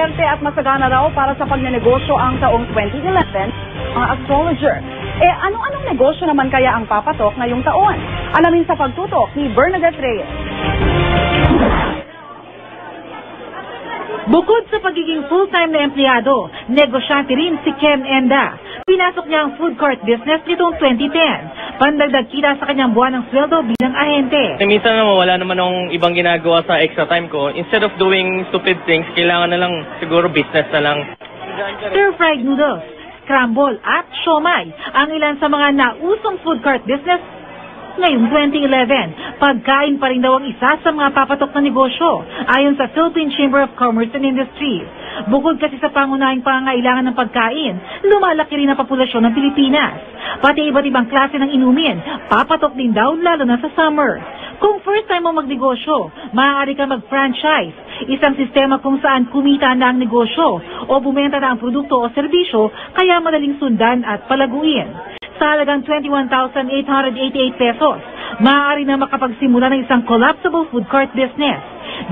Maswerte at masagana raw para sa pagnenegosyo ang taong 2011, mga astrologer. Anong negosyo naman kaya ang papatok ngayong taon? Alamin sa pagtutok ni Bernadette Reyes. Bukod sa pagiging full-time na empleyado, negosyante rin si Ken Enda. Pinasok niya ang food court business nitong 2010. Pandagdag kita sa kanyang buwan ng sweldo bilang ahente. Minsan naman wala naman akong ibang ginagawa sa extra time ko. Instead of doing stupid things, kailangan na lang siguro business na lang. Stir-fried noodles, scramble at siomai ang ilan sa mga nausong food court business ngayong 2011. Pagkain pa rin daw ang isa sa mga papatok na negosyo ayon sa Philippine Chamber of Commerce and Industry. Bukod kasi sa pangunahing pangangailangan ng pagkain, lumalaki rin ang populasyon ng Pilipinas. Pati iba't ibang klase ng inumin, papatok din daw lalo na sa summer. Kung first time mo magnegosyo, maaari ka mag-franchise, isang sistema kung saan kumita na ang negosyo o bumenta na ang produkto o serbisyo kaya madaling sundan at palaguin. Sa halagang 21,888 pesos, maaari na makapagsimula ng isang collapsible food court business.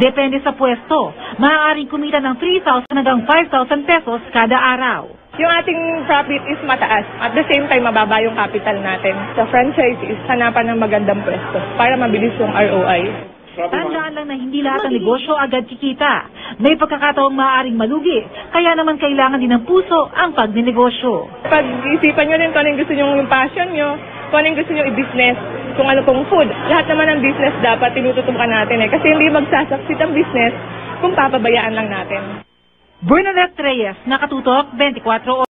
Depende sa pwesto, maaaring kumita ng 3,000 hanggang 5,000 pesos kada araw. Yung ating profit is mataas. At the same time, mababa yung capital natin. Sa franchise is hanapan ng magandang pwesto para mabilis yung ROI. Tandaan lang na hindi lahat ng negosyo agad kikita. May pagkakataong maaaring malugi, kaya naman kailangan din ng puso ang pagnenegosyo. Pag-isipan nyo rin kung anong gusto nyo yung passion nyo, kung anong gusto nyo i-business, kung ano pong food. Lahat naman ng business dapat tinututukan natin kasi hindi magsasucceed ang business kung papabayaan lang natin. Bernadette Reyes, Nakatutok, 24 Oras.